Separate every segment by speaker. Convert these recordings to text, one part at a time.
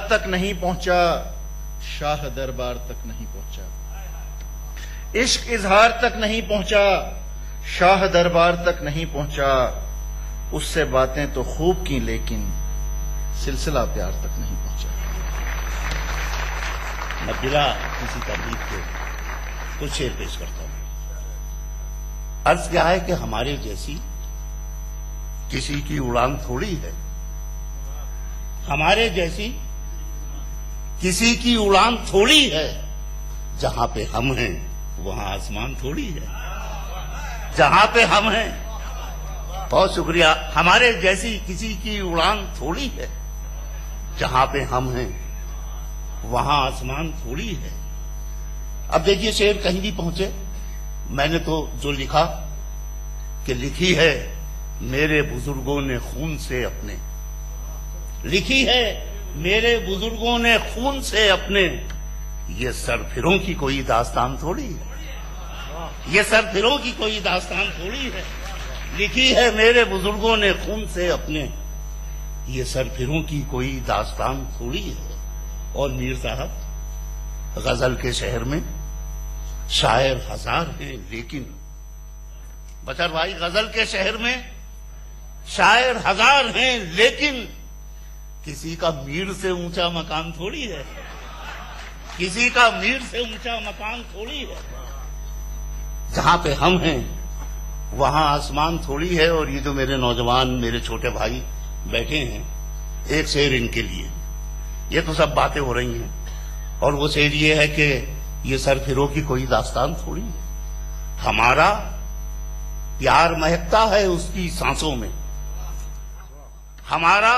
Speaker 1: تک نہیں پہنچا، شاہ دربار تک نہیں پہنچا، عشق اظہار تک نہیں پہنچا، شاہ دربار تک نہیں پہنچا، اس سے باتیں تو خوب کی لیکن سلسلہ پیار تک نہیں پہنچا۔
Speaker 2: میں بلا کسی تردید کے کچھ شعر پیش کرتا ہوں۔ عرض کیا ہے کہ ہمارے جیسی کسی کی اڑان تھوڑی ہے، ہمارے جیسی کسی کی اڑان تھوڑی ہے، جہاں پہ ہم ہیں وہاں آسمان تھوڑی ہے، جہاں پہ ہم ہیں۔ بہت شکریہ۔ ہمارے جیسی کسی کی اڑان تھوڑی ہے، جہاں پہ ہم ہیں وہاں آسمان تھوڑی ہے۔ اب دیکھیے شعر کہیں بھی پہنچے، میں نے تو جو لکھا کہ لکھی ہے میرے بزرگوں نے خون سے اپنے، لکھی ہے میرے بزرگوں نے خون سے اپنے، یہ سرفروں کی کوئی داستان تھوڑی ہے، یہ سرفروں کی کوئی داستان تھوڑی ہے، لکھی ہے میرے بزرگوں نے خون سے اپنے، یہ سرفروں کی کوئی داستان تھوڑی ہے۔ اور میر صاحب غزل کے شہر میں شاعر ہزار ہیں لیکن، بشر بھائی غزل کے شہر میں شاعر ہزار ہیں لیکن کسی کا میر سے اونچا مقام تھوڑی ہے، کسی کا میر سے اونچا مقام تھوڑی ہے، جہاں پہ ہم ہیں وہاں آسمان تھوڑی ہے۔ اور یہ جو میرے نوجوان میرے چھوٹے بھائی بیٹھے ہیں، ایک شعر ان کے لیے، یہ تو سب باتیں ہو رہی ہیں، اور وہ شعر یہ ہے کہ یہ سرفروں کی کوئی داستان تھوڑی ہے، ہمارا پیار مہکتا ہے اس کی سانسوں میں، ہمارا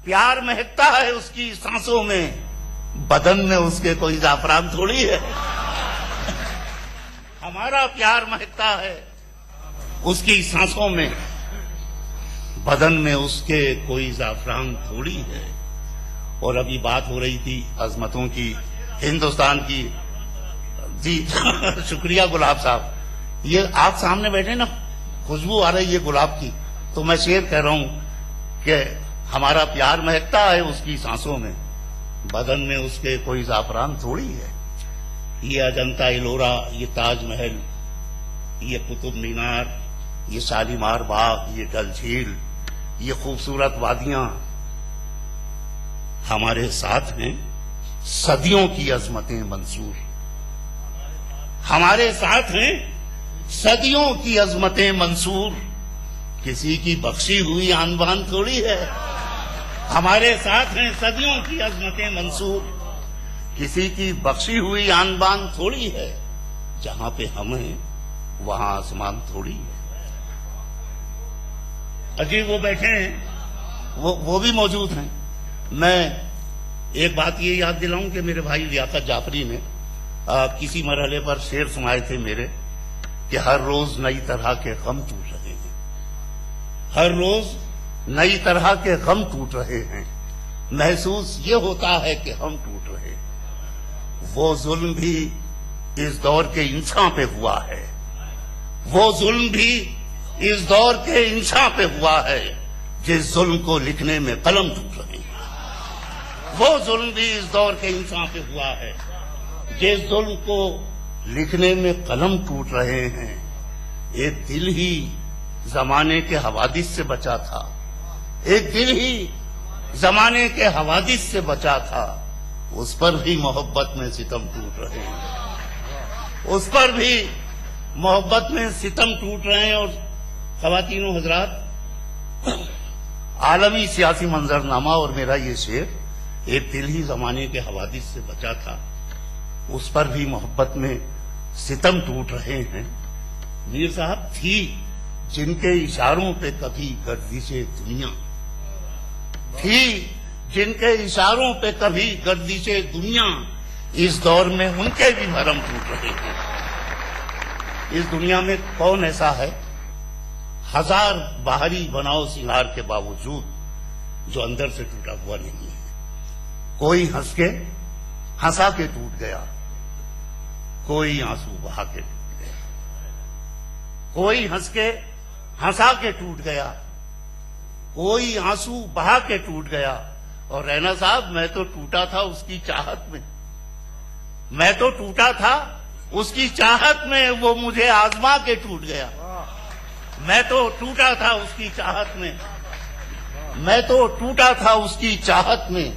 Speaker 2: پیار مہکتا ہے اس کی سانسوں میں، بدن میں اس کے کوئی زعفران تھوڑی ہے، ہمارا پیار مہکتا ہے اس کی سانسوں میں، بدن میں اس کے کوئی زعفران تھوڑی ہے۔ اور ابھی بات ہو رہی تھی عظمتوں کی ہندوستان کی، جی شکریہ گلاب صاحب، یہ آپ سامنے بیٹھے نا، خوشبو آ رہی ہے گلاب کی، تو میں شعر کہہ رہا ہوں کہ ہمارا پیار مہکتا ہے اس کی سانسوں میں، بدن میں اس کے کوئی زعفران تھوڑی ہے۔ یہ اجنتا ایلورا، یہ تاج محل، یہ قطب مینار، یہ شالیمار باغ، یہ ڈل جھیل، یہ خوبصورت وادیاں ہمارے ساتھ ہیں، صدیوں کی عظمتیں منصور، ہمارے ساتھ ہیں صدیوں کی عظمتیں منصور، کسی کی بخشی ہوئی آن بان تھوڑی ہے، ہمارے ساتھ ہیں صدیوں کی عظمتیں منصور، کسی کی بخشی ہوئی آن بان تھوڑی ہے، جہاں پہ ہم ہیں وہاں آسمان تھوڑی ہے۔ عجیب وہ بیٹھے ہیں، وہ بھی موجود ہیں۔ میں ایک بات یہ یاد دلاؤں کہ میرے بھائی لیاقت جعفری نے کسی مرحلے پر شعر سنائے تھے میرے کہ ہر روز نئی طرح کے غم ٹوٹ رہے ہیں، ہر روز نئی طرح کے غم ٹوٹ رہے ہیں، محسوس یہ ہوتا ہے کہ ہم ٹوٹ رہے ہیں، وہ ظلم بھی اس دور کے انسان پہ ہوا ہے، وہ ظلم بھی اس دور کے انسان پہ ہوا ہے، جس ظلم کو لکھنے میں قلم ٹوٹ رہے ہیں، وہ ظلم بھی اس دور کے انسان پہ ہوا ہے، جس ظلم کو لکھنے میں قلم ٹوٹ رہے ہیں۔ ایک دل ہی زمانے کے حوادث سے بچا تھا، ایک دل ہی زمانے کے حوادث سے بچا تھا، اس پر بھی محبت میں ستم ٹوٹ رہے ہیں، اس پر بھی محبت میں ستم ٹوٹ رہے ہیں۔ اور خواتین و حضرات، عالمی سیاسی منظرنامہ اور میرا یہ شعر، ایک دل ہی زمانے کے حوادث سے بچا تھا، اس پر بھی محبت میں ستم ٹوٹ رہے ہیں۔ میر صاحب تھی جن کے اشاروں پہ کبھی گردش دنیا، تھی جن کے اشاروں پہ کبھی گردش دنیا، اس دور میں ان کے بھی بھرم ٹوٹ رہے ہیں۔ اس دنیا میں کون ایسا ہے ہزار باہری بناؤ سنگار کے باوجود جو اندر سے ٹوٹا ہوا نہیں ہے؟ کوئی ہنس کے ہنسا کے ٹوٹ گیا، کوئی آنسو بہا کے ٹوٹ گیا، کوئی ہنس کے ہنسا کے ٹوٹ گیا، کوئی آنسو بہا کے ٹوٹ گیا، اور رینا صاحب میں تو ٹوٹا تھا اس کی چاہت میں، میں تو ٹوٹا تھا اس کی چاہت میں، وہ مجھے آزما کے ٹوٹ گیا۔ میں تو ٹوٹا تھا اس کی چاہت میں، میں تو ٹوٹا تھا اس کی چاہت میں،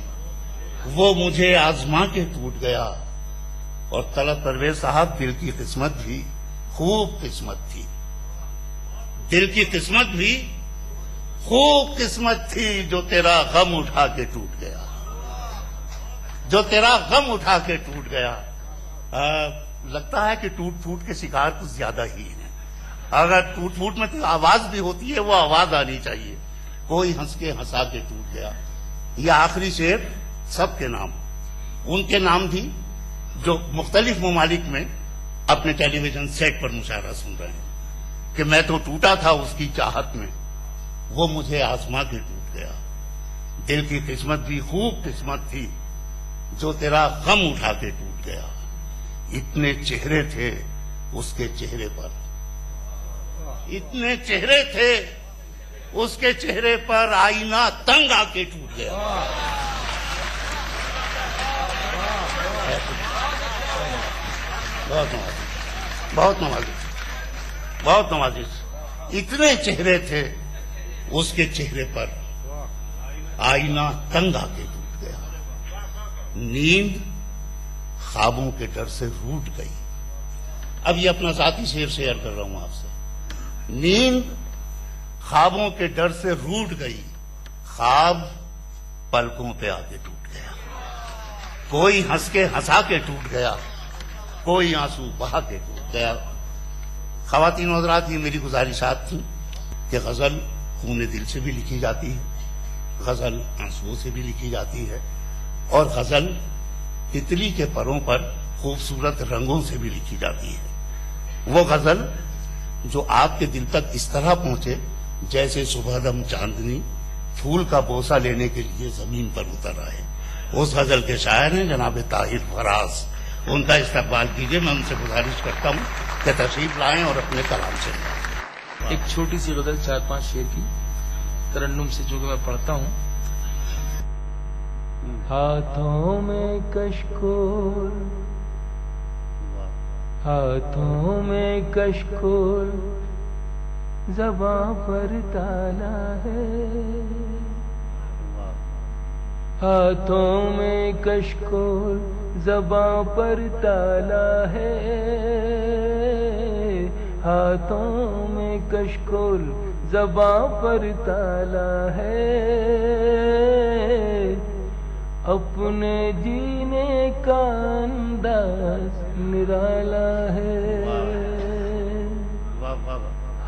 Speaker 2: وہ مجھے آزما کے ٹوٹ گیا۔ اور طلعت پرویز صاحب دل کی قسمت بھی خوب قسمت تھی، دل کی قسمت بھی خوب قسمت تھی، جو تیرا غم اٹھا کے ٹوٹ گیا، جو تیرا غم اٹھا کے ٹوٹ گیا۔ لگتا ہے کہ ٹوٹ پھوٹ کے شکار کچھ زیادہ ہی ہیں۔ اگر ٹوٹ پھوٹ میں کوئی آواز بھی ہوتی ہے وہ آواز آنی چاہیے، کوئی ہنس کے ہنسا کے ٹوٹ گیا۔ یہ آخری شعر سب کے نام، ان کے نام بھی جو مختلف ممالک میں اپنے ٹیلی ویژن سیٹ پر مشاہدہ سن رہے ہیں کہ میں تو ٹوٹا تھا اس کی چاہت میں، وہ مجھے آزما کے ٹوٹ گیا۔ دل کی قسمت بھی خوب قسمت تھی، جو تیرا غم اٹھا کے ٹوٹ گیا۔ اتنے چہرے تھے اس کے چہرے پر، اتنے چہرے تھے اس کے چہرے پر، آئینہ تنگ آ کے ٹوٹ گیا۔ بہت نوازش، بہت نوازش، بہت نوازش۔ اتنے چہرے تھے اس کے چہرے پر، آئینہ تنگ آ کے ٹوٹ گیا۔ نیند خوابوں کے ڈر سے روٹ گئی۔ اب یہ اپنا ذاتی شعر شیئر کر رہا ہوں آپ سے۔ نیند خوابوں کے ڈر سے روٹ گئی، خواب پلکوں پہ آ کے ٹوٹ گیا۔ کوئی ہنس کے ہنسا کے ٹوٹ گیا، کوئی آنسو بہا کے ٹوٹ گیا۔ خواتین و حضرات، یہ میری گزارشات تھیں کہ غزل خون دل سے بھی لکھی جاتی ہے، غزل آنسوؤں سے بھی لکھی جاتی ہے، اور غزل تتلی کے پروں پر خوبصورت رنگوں سے بھی لکھی جاتی ہے۔ وہ غزل جو آپ کے دل تک اس طرح پہنچے جیسے صبح دم چاندنی پھول کا بوسہ لینے کے لیے زمین پر اتر آئے۔ اس غزل کے شاعر ہیں جناب طاہر فراز، ان کا استقبال کیجیے۔ میں ان سے گزارش کرتا ہوں کہ تشریف لائیں اور اپنے کلام سے
Speaker 3: ایک چھوٹی سی غزل 4-5 شعر کی ترنم سے جو کہ میں پڑھتا ہوں۔ ہاتھوں میں کشکول، ہاتھوں میں کشکول، زباں پر تالا ہے، ہاتھوں میں کشکول، زباں پر تالا ہے، ہاتھوں میں کشکول، زباں پر تالا ہے، اپنے جینے کا انداز نرالا ہے،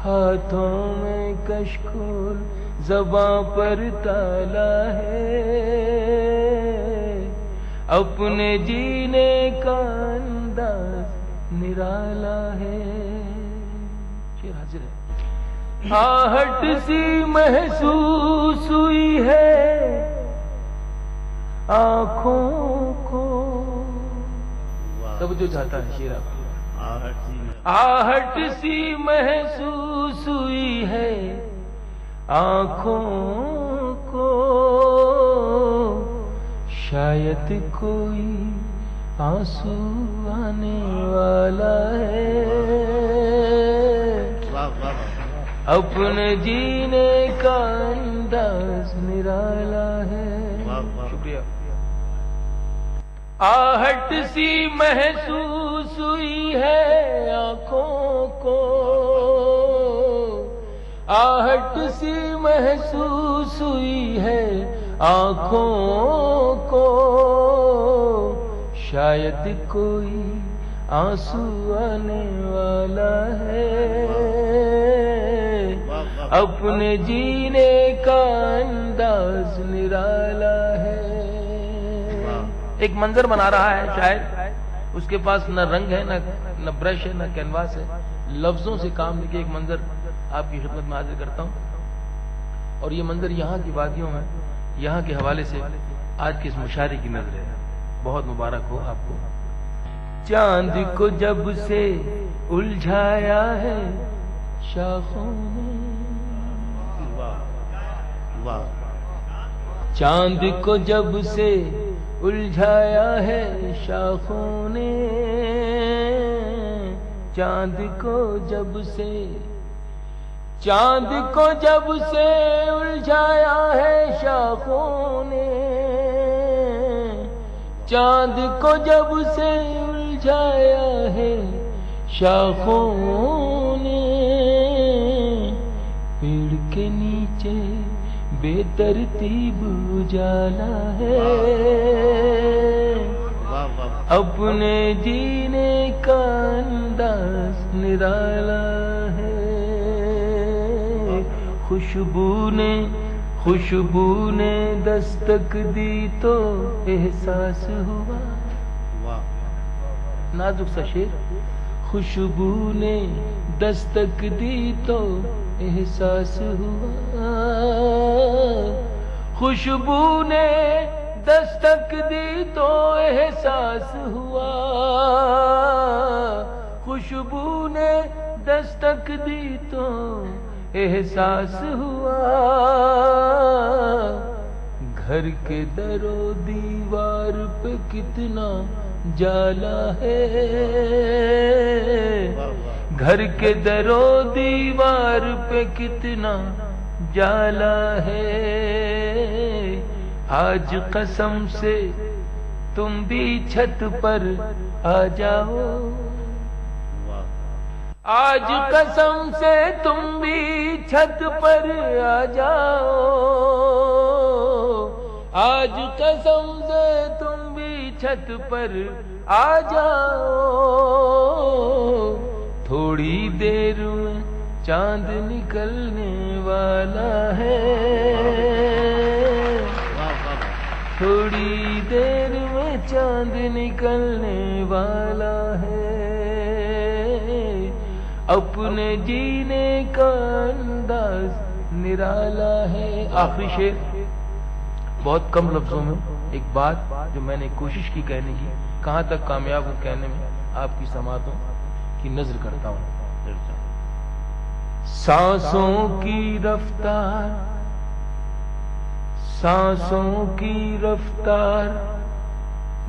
Speaker 3: ہاتھوں میں کشکول، زباں پر تالا ہے، اپنے جینے کا انداز نرالا ہے۔ شعر حاضر ہے۔ آہٹ سی محسوس ہوئی ہے آنکھوں کو، تب جو چاہتا ہے شعر آپ، آہٹ سی محسوس ہوئی ہے آنکھوں کو، شاید کوئی آنسو آنے والا ہے، اپنے جینے کا انداز نرالا ہے۔ شکریہ۔ آہٹ سی محسوس ہوئی ہے آنکھوں کو، آہٹ سی محسوس ہوئی ہے آنکھوں کو، شاید کوئی آنسو آنے والا ہے، اپنے جینے کا انداز نرالا ہے۔ ایک منظر بنا رہا ہے شاعر، اس کے پاس نہ رنگ ہے، نہ برش ہے، نہ کینواس ہے، لفظوں سے کام لے کے ایک منظر آپ کی خدمت میں حاضر کرتا ہوں۔ اور یہ منظر یہاں کی وادیوں میں، یہاں کے حوالے سے آج کے اس مشاعرے کی نظر ہے۔ بہت مبارک ہو آپ کو۔ چاند کو جب سے الجھایا ہے شاخوں نے، چاند کو جب سے الجھایا ہے شاخوں نے، چاند کو جب سے الجھایا ہے شاخوں نے، چاند کو جب سے الجھایا ہے شاخوں نے، پیڑ کے نیچے بے ترتیب اجالا ہے، اپنے جینے کا انداز نرالا ہے، خوشبو نے دستک دی تو احساس ہوا، نازک سا شعر، خوشبو نے دستک دی تو احساس ہوا، خوشبو نے دستک دی تو احساس ہوا، خوشبو نے دستک دی تو احساس ہوا، گھر کے در و دیوار پہ کتنا جالا ہے، گھر کے در و دیوار پہ کتنا جالا ہے، آج قسم سے تم بھی چھت پر آ جاؤ، آج قسم سے تم بھی چھت پر آ جاؤ، آج قسم سے تم بھی چھت پر آ جاؤ، تھوڑی دیر میں چاند نکلنے والا ہے، تھوڑی دیر میں چاند نکلنے والا ہے، اپنے جینے کا انداز نرالا ہے۔ آخری شعر بہت کم لفظوں میں ایک بات جو میں نے کوشش کی کہنے کی، کہاں تک کامیاب ہوں کہنے میں، آپ کی سماعتوں کی نظر کرتا ہوں۔ سانسوں کی رفتار، سانسوں کی رفتار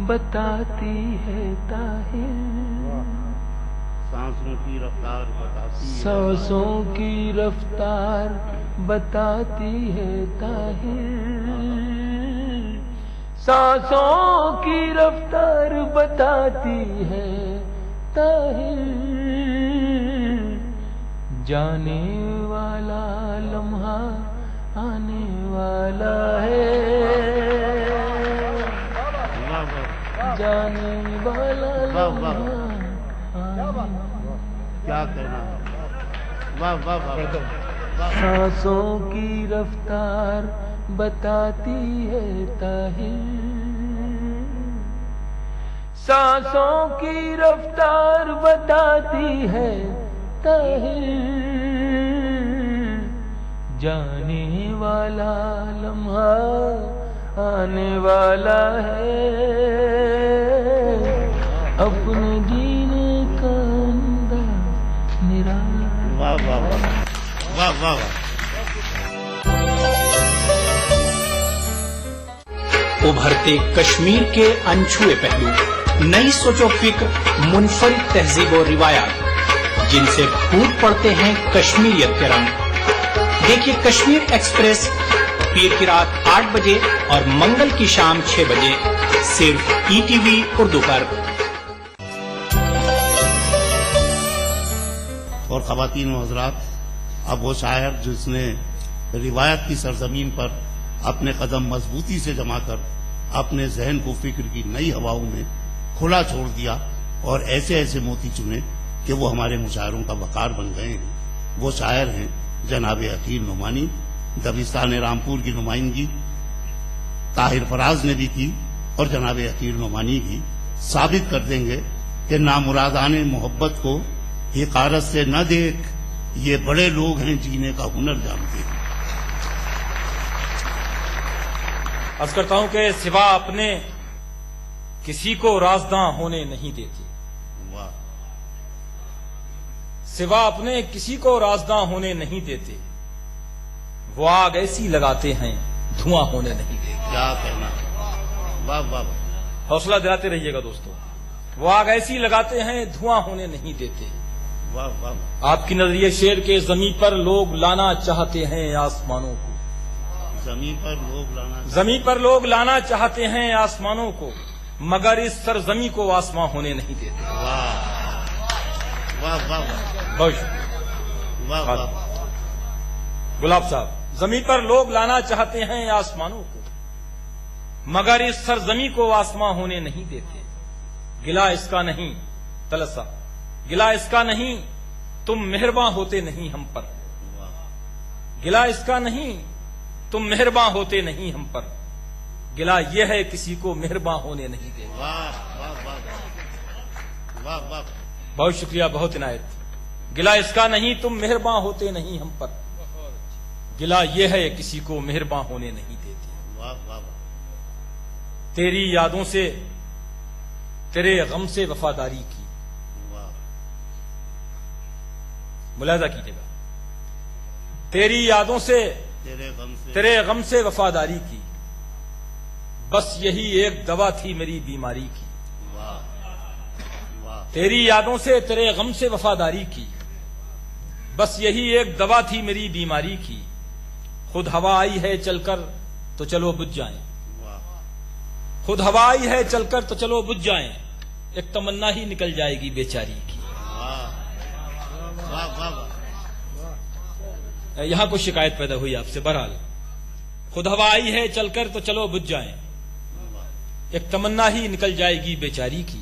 Speaker 3: بتاتی ہے طاہر،
Speaker 2: سانسوں کی رفتار بتاتی ہے،
Speaker 3: سانسوں کی رفتار بتاتی ہے طاہر، سانسوں کی رفتار بتاتی ہے طاہر، جانے والا لمحہ آنے والا ہے، جانے والا لمحہ
Speaker 2: کیا کہنا ہے، واہ واہ واہ،
Speaker 3: سانسوں کی رفتار بتاتی ہے طاہر، سانسوں کی رفتار بتاتی ہے طاہر، جانے والا لمحہ آنے والا ہے، اپنے جینے کا انداز نرالا ہے۔
Speaker 2: واہ واہ واہ واہ واہ واہ۔
Speaker 4: ابھرتے کشمیر کے انچھوئے پہلو، نئی سوچ و فکر، منفرد تہذیب و روایات جن سے پھوٹ پڑتے ہیں کشمیریت کے رنگ۔ دیکھیے کشمیر ایکسپریس پیر کی رات 8 بجے اور منگل کی شام 6 بجے صرف ETV اردو پر۔
Speaker 2: اور خواتین و حضرات، اب وہ شاعر جس نے روایت کی سرزمین پر اپنے قدم مضبوطی سے جما کر اپنے ذہن کو فکر کی نئی ہواؤں میں کھلا چھوڑ دیا اور ایسے ایسے موتی چنے کہ وہ ہمارے مشاعروں کا وقار بن گئے ہیں، وہ شاعر ہیں جناب عقیل نعمانی۔ دبستان رامپور کی نمائندگی طاہر فراز نے بھی کی اور جناب عقیل نعمانی بھی ثابت کر دیں گے کہ نامرادان محبت کو حقارت سے نہ دیکھ، یہ بڑے لوگ ہیں جینے کا ہنر جانتے ہیں۔
Speaker 5: عرض کرتا ہوں کہ سوا اپنے کسی کو رازداں ہونے نہیں دیتے،
Speaker 2: واہ،
Speaker 5: سوا اپنے کسی کو رازداں ہونے نہیں دیتے، وہ آگ ایسی لگاتے ہیں دھواں ہونے نہیں دیتے۔
Speaker 2: کیا کہنا. واہ واہ واہ.
Speaker 5: حوصلہ دلاتے رہیے گا دوستوں. وہ آگ ایسی لگاتے ہیں دھواں ہونے نہیں دیتے.
Speaker 2: واہ واہ واہ.
Speaker 5: آپ کی نظریے شیر کے زمین پر لوگ لانا چاہتے ہیں آسمانوں کو.
Speaker 2: زمین پر لوگ لانا.
Speaker 5: زمین پر لوگ لانا چاہتے ہیں آسمانوں کو، مگر اس سرزمین کو آسماں ہونے نہیں دیتے.
Speaker 2: واہ واہ واہ واہ.
Speaker 5: بہت شکریہ.
Speaker 2: واہ واہ.
Speaker 5: گلاب صاحب، زمین پر لوگ لانا چاہتے ہیں آسمانوں کو، مگر اس سرزمین کو آسماں ہونے نہیں دیتے. گلا اس کا نہیں، طلعت صاحب، گلا اس کا نہیں تم مہرباں ہوتے نہیں ہم پر. گلا اس کا نہیں تم مہرباں ہوتے نہیں ہم پر، گلا یہ ہے کسی کو مہرباں ہونے نہیں دیتے.
Speaker 2: واہ واہ واہ واہ واہ.
Speaker 5: بہت شکریہ، بہت عنایت. گلا اس کا نہیں تم مہرباں ہوتے نہیں ہم پر، گلا یہ ہے کسی کو مہرباں ہونے نہیں دیتے.
Speaker 2: واہ واہ.
Speaker 5: تیری یادوں سے تیرے غم سے وفاداری کی.
Speaker 2: واہ.
Speaker 5: ملاحظہ کیجیے گا. تیری یادوں سے تیرے غم سے وفاداری کی، بس یہی ایک دوا تھی میری بیماری کی.
Speaker 2: واہ واہ.
Speaker 5: تیری یادوں سے تیرے غم سے وفاداری کی، بس یہی ایک دوا تھی میری بیماری کی. خود ہوا آئی ہے چل کر تو چلو بجھ جائیں. خود ہوا آئی ہے چل کر تو چلو بجھ جائیں، ایک تمنا ہی نکل جائے گی بیچاری کی.
Speaker 2: واہ واہ واہ.
Speaker 5: یہاں کوئی شکایت پیدا ہوئی آپ سے. بہرحال خود ہوا آئی ہے چل کر تو چلو بجھ جائیں، ایک تمنا ہی نکل جائے گی بیچاری کی.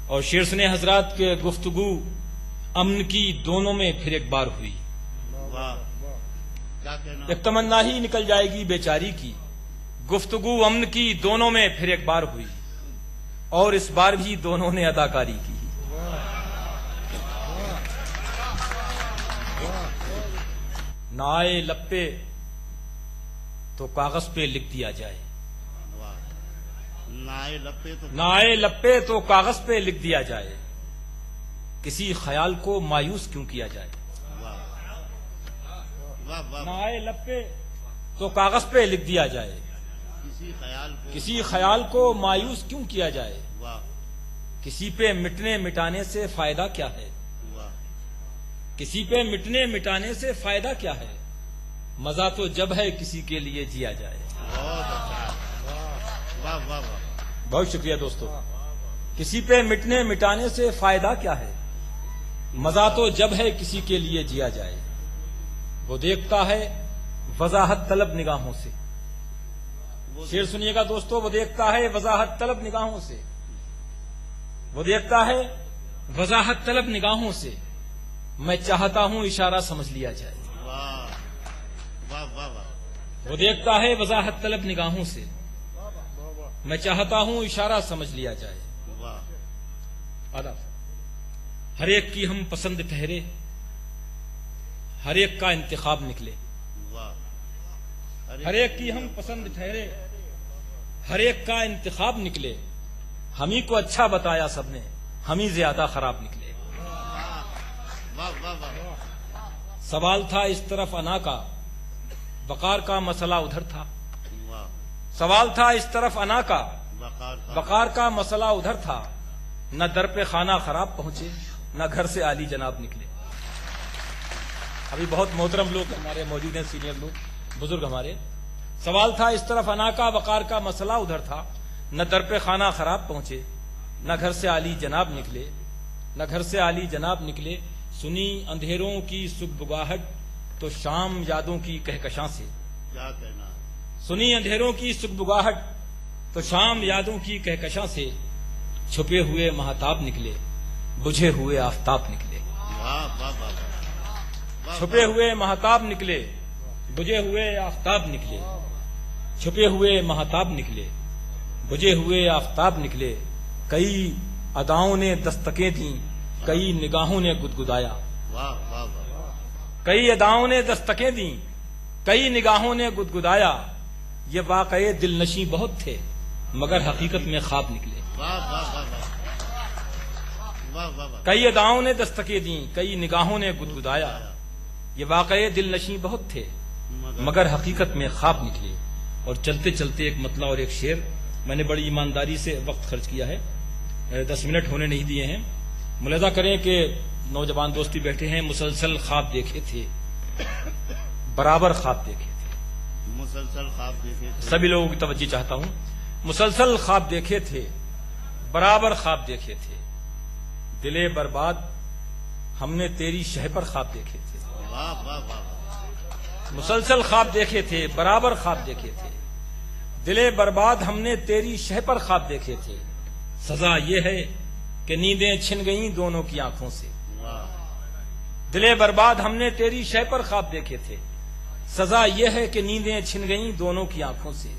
Speaker 5: اور شیر سنے حضرات کے گفتگو امن کی دونوں میں پھر ایک بار ہوئی.
Speaker 2: واہ. کیا کہنا.
Speaker 5: ایک تمنا ہی نکل جائے گی بیچاری کی، گفتگو امن کی دونوں میں پھر ایک بار ہوئی، اور اس بار بھی دونوں نے اداکاری کی. نہ آئے لب پہ تو کاغذ پہ لکھ دیا جائے.
Speaker 2: نائے لپے تو
Speaker 5: نہ آئے لب پہ تو کاغذ پہ لکھ دیا جائے، کسی خیال کو مایوس کیوں کیا جائے.
Speaker 2: واہ واہ
Speaker 5: نہ
Speaker 2: واہ.
Speaker 5: آئے لب پہ تو کاغذ پہ لکھ دیا جائے، کسی خیال کو مایوس کیوں کیا جائے.
Speaker 2: واہ
Speaker 5: کسی پہ مٹنے مٹانے سے فائدہ کیا ہے.
Speaker 2: واہ.
Speaker 5: کسی پہ مٹنے مٹانے سے فائدہ کیا ہے، مزہ تو جب ہے کسی کے لیے جیا جائے.
Speaker 2: بہت اچھا. واہ واہ واہ.
Speaker 5: بہت شکریہ دوستو. کسی پہ مٹنے مٹانے سے فائدہ کیا ہے، مزہ تو جب ہے کسی کے لیے جیا جائے. وہ دیکھتا ہے وضاحت طلب نگاہوں سے. شیر سنیے گا دوستو. وہ دیکھتا ہے وضاحت طلب نگاہوں سے. وہ دیکھتا ہے وضاحت طلب نگاہوں سے، میں چاہتا ہوں اشارہ سمجھ لیا جائے.
Speaker 2: واہ واہ واہ واہ.
Speaker 5: وہ دیکھتا ہے وضاحت طلب نگاہوں سے، میں چاہتا ہوں اشارہ سمجھ لیا جائے.
Speaker 2: واہ.
Speaker 5: آداب. ہر ایک کی ہم پسند ٹھہرے، ہر ایک کا انتخاب نکلے.
Speaker 2: واہ.
Speaker 5: ہر ایک کی ہم پسند ٹھہرے، ہر ایک کا انتخاب نکلے. ہم ہی کو اچھا بتایا سب نے، ہم ہی زیادہ خراب نکلے.
Speaker 2: واہ واہ واہ.
Speaker 5: سوال تھا اس طرف انا کا، وقار کا مسئلہ ادھر تھا.
Speaker 2: واہ.
Speaker 5: سوال تھا اس طرف انا کا،
Speaker 2: وقار کا.
Speaker 5: وقار کا مسئلہ ادھر تھا. نہ در پہ خانہ خراب پہنچے، نہ گھر سے عالی جناب نکلے. ابھی بہت محترم لوگ ہمارے موجود ہیں، سینئر لوگ، بزرگ ہمارے. سوال تھا اس طرف انا کا، وقار کا مسئلہ ادھر تھا. نہ در پہ خانہ خراب پہنچے، نہ گھر سے عالی جناب نکلے. نہ گھر سے عالی جناب نکلے. سنی اندھیروں کی سگبگاہٹ تو شام یادوں کی کہکشاں سے.
Speaker 2: کیا کہنا.
Speaker 5: سنی اندھیروں کی سگبگاہٹ تو شام یادوں کی کہکشاں سے. چھپے ہوئے مہتاب نکلے، بجھے ہوئے آفتاب نکلے.
Speaker 2: واہ واہ واہ واہ.
Speaker 5: چھپے ہوئے مہتاب نکلے، بجھے ہوئے آفتاب نکلے. چھپے ہوئے مہتاب نکلے، بجھے ہوئے آفتاب نکلے. کئی اداؤں نے دستکیں دیں، کئی نگاہوں نے گدگدایا.
Speaker 2: واہ واہ واہ.
Speaker 5: کئی اداؤں نے دستکیں دیں، کئی نگاہوں نے گدگدایا. یہ واقعے دل نشیں بہت تھے، مگر حقیقت میں خواب نکلے.
Speaker 2: واہ واہ واہ واہ. واہ واہ واہ.
Speaker 5: کئی اداؤں نے دستکیں دیں، کئی نگاہوں نے گدگدایا. یہ واقعے دل نشیں بہت تھے، مگر حقیقت میں خواب نکلے. اور چلتے چلتے ایک مطلع اور ایک شعر. میں نے بڑی ایمانداری سے وقت خرچ کیا ہے, 10 منٹ ہونے نہیں دیے ہیں. ملاحظہ کریں کہ نوجوان دوستی بیٹھے ہیں. مسلسل خواب دیکھے تھے, برابر خواب دیکھے تھے.
Speaker 2: مسلسل خواب دیکھے تھے.
Speaker 5: سبھی لوگوں کی توجہ چاہتا ہوں. مسلسل خواب دیکھے تھے, برابر خواب دیکھے تھے. دلے برباد ہم نے تیری شہ پر خواب دیکھے تھے.
Speaker 2: واہ واہ واہ.
Speaker 5: مسلسل خواب دیکھے تھے, برابر خواب دیکھے تھے. دلے برباد ہم نے تیری شہ پر خواب دیکھے تھے. سزا یہ ہے کہ نیندیں چھن گئیں دونوں کی آنکھوں سے. دلے برباد ہم نے تیری شہ پر خواب دیکھے تھے. سزا یہ ہے کہ نیندیں چھن گئیں دونوں کی آنکھوں سے.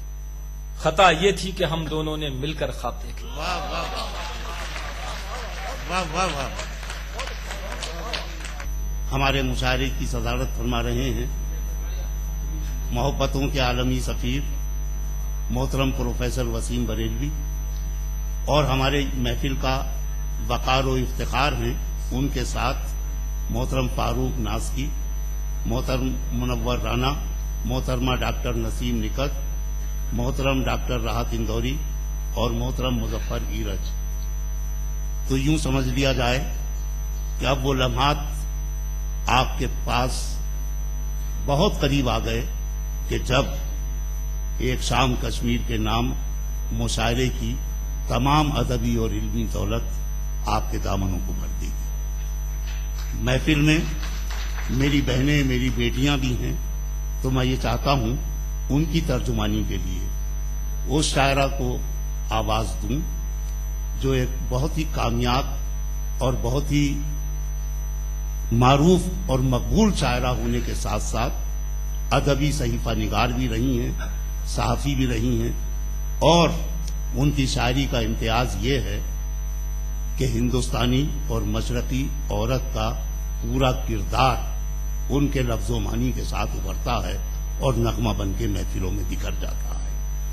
Speaker 5: خطا یہ تھی کہ ہم دونوں نے مل کر خواب دیکھے.
Speaker 2: واہ واہ واہ واہ واہ. ہمارے مشاعرے کی صدارت فرما رہے ہیں محبتوں کے عالمی سفیر محترم پروفیسر وسیم بریلوی, اور ہمارے محفل کا وقار و افتخار ہیں ان کے ساتھ محترم فاروق ناسکی, محترم منور رانا, محترمہ ڈاکٹر نسیم نکت, محترم ڈاکٹر راحت اندوری اور محترم مظفر ایرج. تو یوں سمجھ لیا جائے کہ اب وہ لمحات آپ کے پاس بہت قریب آ گئے کہ جب ایک شام کشمیر کے نام مشاعرے کی تمام ادبی اور علمی دولت آپ کے دامنوں کو بھر دے گی. محفل میں میری بہنیں, میری بیٹیاں بھی ہیں, تو میں یہ چاہتا ہوں ان کی ترجمانی کے لیے اس شاعرہ کو آواز دوں جو ایک بہت ہی کامیاب اور بہت ہی معروف اور مقبول شاعرہ ہونے کے ساتھ ساتھ ادبی صحیفہ نگار بھی رہی ہیں, صحافی بھی رہی ہیں, اور ان کی شاعری کا امتیاز یہ ہے کہ ہندوستانی اور مشرقی عورت کا پورا کردار ان کے لفظ و معنی کے ساتھ ابھرتا ہے اور نغمہ بن کے محفلوں میں بکھر جاتا ہے.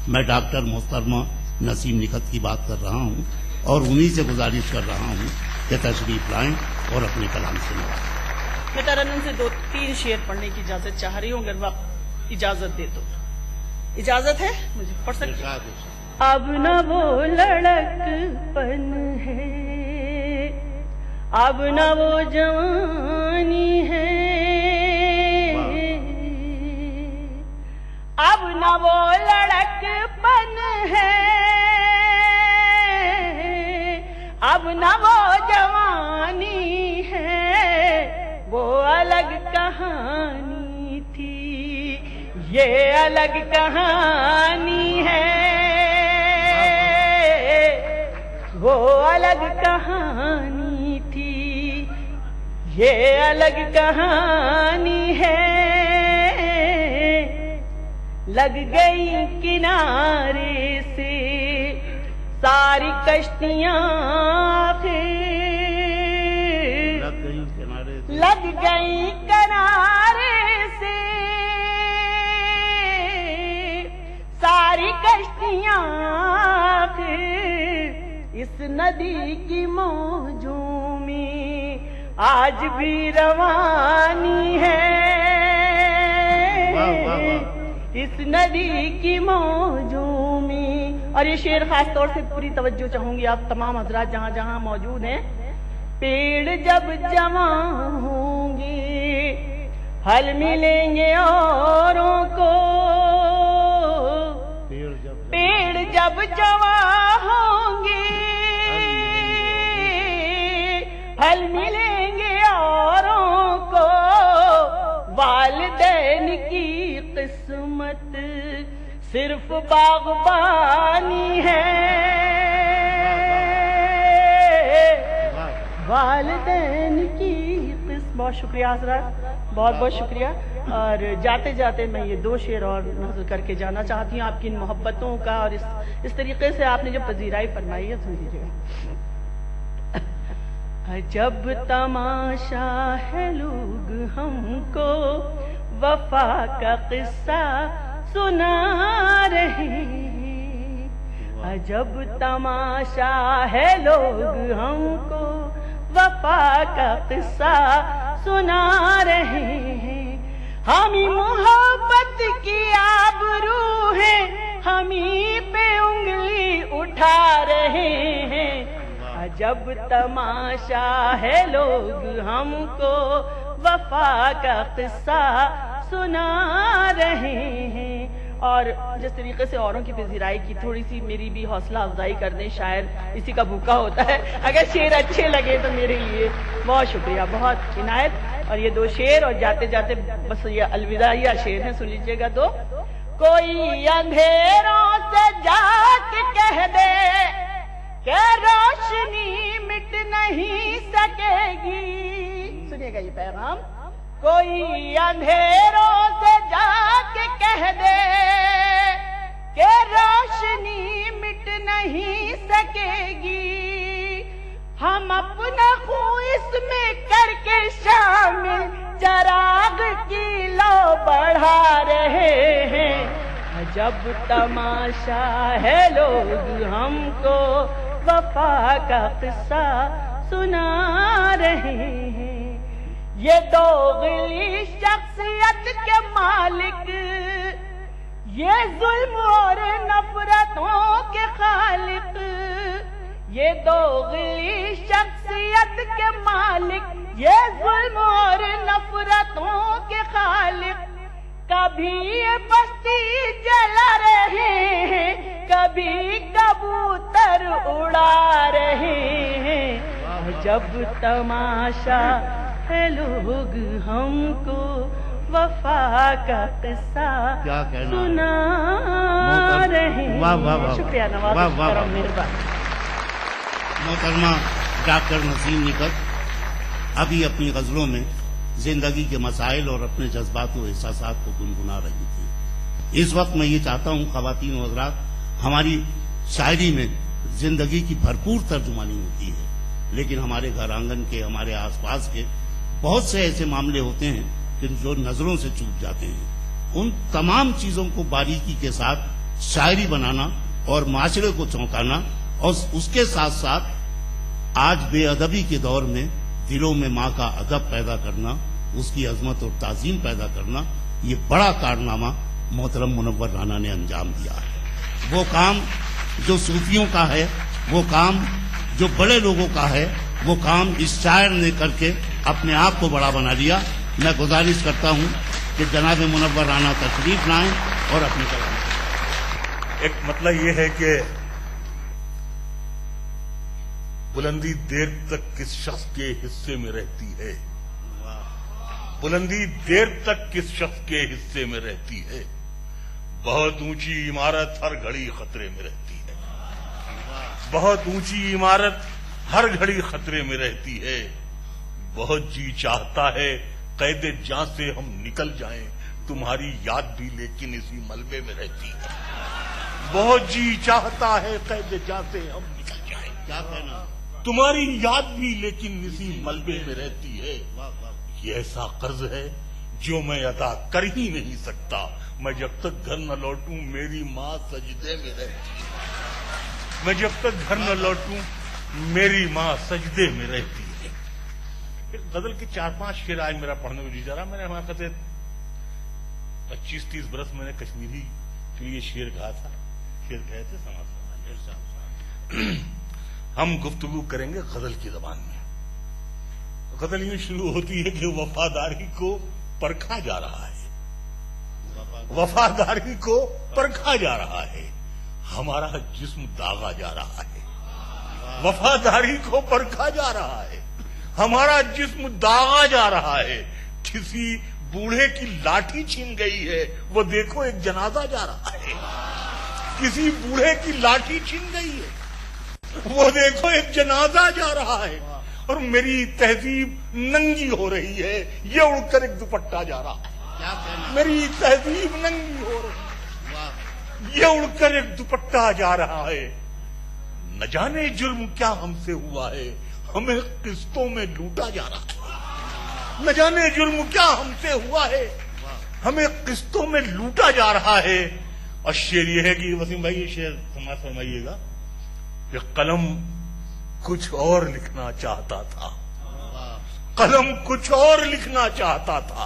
Speaker 2: میں ڈاکٹر محترمہ نسیم نکت کی بات کر رہا ہوں اور انہی سے گزارش کر رہا ہوں کہ تشریف لائیں اور اپنے کلام سے نوازیں.
Speaker 6: میں ترنم سے 2-3 شعر پڑھنے کی اجازت چاہ رہی ہوں, اگر وقت اجازت دے تو. اجازت ہے مجھے پڑھ سکتی ہوں؟ اب نہ وہ لڑک پن ہے, اب نہ وہ جوانی ہے, اب نہ وہ لڑک پن ہے, اب نہ وہ جوانی ہے. وہ الگ کہانی تھی, یہ الگ کہانی ہے. وہ الگ کہانی تھی, یہ الگ کہانی ہے. لگ گئی کنارے سے ساری کشتیاں, لگ گئی کنارے سے ساری کشتیاں. اس ندی کی موجوں میں آج بھی روانی ہے. اس ندی کی موجوں میں. اور یہ شعر خاص طور سے پوری توجہ چاہوں گی آپ تمام حضرات جہاں جہاں موجود ہیں. پیڑ جب جوان ہوں گے پھل ملیں گے اوروں کو, پیڑ جب جوان ہوں گے پھل ملیں گے اوروں کو. والدین کی قسمت صرف باغبانی ہے, والدین کی قسمت. بہت شکریہ حضرات, بہت بہت شکریہ. اور جاتے جاتے میں یہ 2 شعر اور نظر کر کے جانا چاہتی ہوں آپ کی ان محبتوں کا, اور اس طریقے سے آپ نے جو پذیرائی فرمائی ہے سن لیجیے. عجب تماشا ہے لوگ ہم کو وفا کا قصہ سنا رہے. عجب تماشا ہے لوگ ہم کو وفا کا قصہ سنا رہے ہیں. ہم ہی محبت کی آبرو ہیں، ہم ہی پہ انگلی اٹھا رہے ہیں، عجب تماشا ہے لوگ ہم کو وفا کا قصہ سنا رہے ہیں۔ اور جس طریقے سے اوروں کی پذیرائی کی، تھوڑی سی میری بھی حوصلہ افزائی کر دیں، شاعر اسی کا بھوکا ہوتا ہے، اگر شعر اچھے لگے تو میرے لیے بہت شکریہ، بہت عنایت۔ اور یہ دو شعر اور جاتے جاتے بس یہ الوداعیہ شعر ہیں، سن لیجئے گا دو۔ کوئی اندھیروں سے جا کے کہہ دے کہ روشنی مٹ نہیں سکے گی، سنیے گا یہ پیغام۔ کوئی اندھیروں سے جا کے کہہ دے کہ روشنی مٹ نہیں سکے گی، ہم اپنا خون اس میں کر کے شامل چراغ کی لو بڑھا رہے ہیں، عجب تماشا ہے لوگ ہم کو وفا کا قصہ سنا رہے ہیں۔ یہ دوغلی شخصیت کے مالک، یہ ظلم اور نفرتوں کے خالق، یہ دوغلی شخصیت کے مالک، یہ ظلم اور نفرتوں کے خالق، کبھی یہ بستی جلا رہے ہیں، کبھی کبوتر اڑا رہے ہیں، جب تماشا ہے لوگ ہم کو وفا کا قصہ سنا رہے ہیں۔ شکریہ نواز، مہربان۔
Speaker 2: محترمہ ڈاکٹر نسیم نکت ابھی اپنی غزلوں میں زندگی کے مسائل اور اپنے جذبات و احساسات کو گنگنا رہی تھی۔ اس وقت میں یہ چاہتا ہوں خواتین و حضرات، ہماری شاعری میں زندگی کی بھرپور ترجمانی ہوتی ہے، لیکن ہمارے گھر آنگن کے، ہمارے آس پاس کے بہت سے ایسے معاملے ہوتے ہیں کہ جو نظروں سے چوک جاتے ہیں۔ ان تمام چیزوں کو باریکی کے ساتھ شاعری بنانا اور معاشرے کو چونکانا، اور اس کے ساتھ ساتھ آج بے ادبی کے دور میں دلوں میں ماں کا ادب پیدا کرنا، اس کی عظمت اور تعظیم پیدا کرنا، یہ بڑا کارنامہ محترم منور رانا نے انجام دیا ہے۔ وہ کام جو صوفیوں کا ہے، وہ کام جو بڑے لوگوں کا ہے، وہ کام اس شاعر نے کر کے اپنے آپ کو بڑا بنا لیا۔ میں گزارش کرتا ہوں کہ جناب منور رانا تشریف لائیں اور اپنی کلام۔
Speaker 7: ایک مطلب یہ ہے کہ بلندی دیر تک کس شخص کے حصے میں رہتی ہے، بلندی دیر تک کس شخص کے حصے میں رہتی ہے، بہت اونچی عمارت ہر گھڑی خطرے میں رہتی ہے، بہت اونچی عمارت ہر گھڑی خطرے میں رہتی ہے، بہت جی چاہتا ہے قید جاں سے ہم نکل جائیں، تمہاری یاد بھی لیکن اسی ملبے میں رہتی ہے، بہت جی چاہتا ہے قید جاں سے ہم نکل جائیں،
Speaker 2: کیا کہنا،
Speaker 7: تمہاری یاد بھی لیکن اسی ملبے میں رہتی ہے۔ یہ ایسا قرض ہے جو میں ادا کر ہی نہیں سکتا، میں جب تک گھر نہ لوٹوں میری ماں سجدے میں رہتی ہے، میں جب تک گھر نہ لوٹوں میری ماں سجدے میں رہتی ہے۔ غزل کے 4-5 شعر آج میرا پڑھنے میں جی جا رہا، میں نے حقیقت 25-30 برس میں نے کشمیری کے لیے شعر کہا تھا، شعر کہے تھے سماج۔ ہم گفتگو کریں گے غزل کی زبان میں۔ غزل یوں شروع ہوتی ہے کہ وفاداری کو پرکھا جا رہا ہے، وفاداری کو پرکھا جا رہا ہے، ہمارا جسم داغا جا رہا ہے، وفاداری کو پرکھا جا رہا ہے، ہمارا جسم داغا جا رہا ہے، کسی بوڑھے کی لاٹھی چھین گئی ہے، وہ دیکھو ایک جنازہ جا رہا ہے، کسی بوڑھے کی لاٹھی چھین گئی ہے، وہ دیکھو ایک جنازہ جا رہا ہے، اور میری تہذیب ننگی ہو رہی ہے، یہ اڑ کر ایک دوپٹہ جا رہا ہے، میری تہذیب ننگی ہو رہی ہے، یہ اڑ کر ایک دوپٹہ جا رہا ہے، نہ جانے جرم کیا ہم سے ہوا ہے، ہمیں قسطوں میں لوٹا جا رہا ہے، نہ جانے جرم کیا ہم سے ہوا ہے، ہمیں قسطوں میں لوٹا جا رہا ہے۔ اور شعر یہ ہے کہ وسیم بھائی یہ شعر سماعت فرمائیے گا کہ قلم کچھ اور لکھنا چاہتا تھا، قلم کچھ اور لکھنا چاہتا تھا،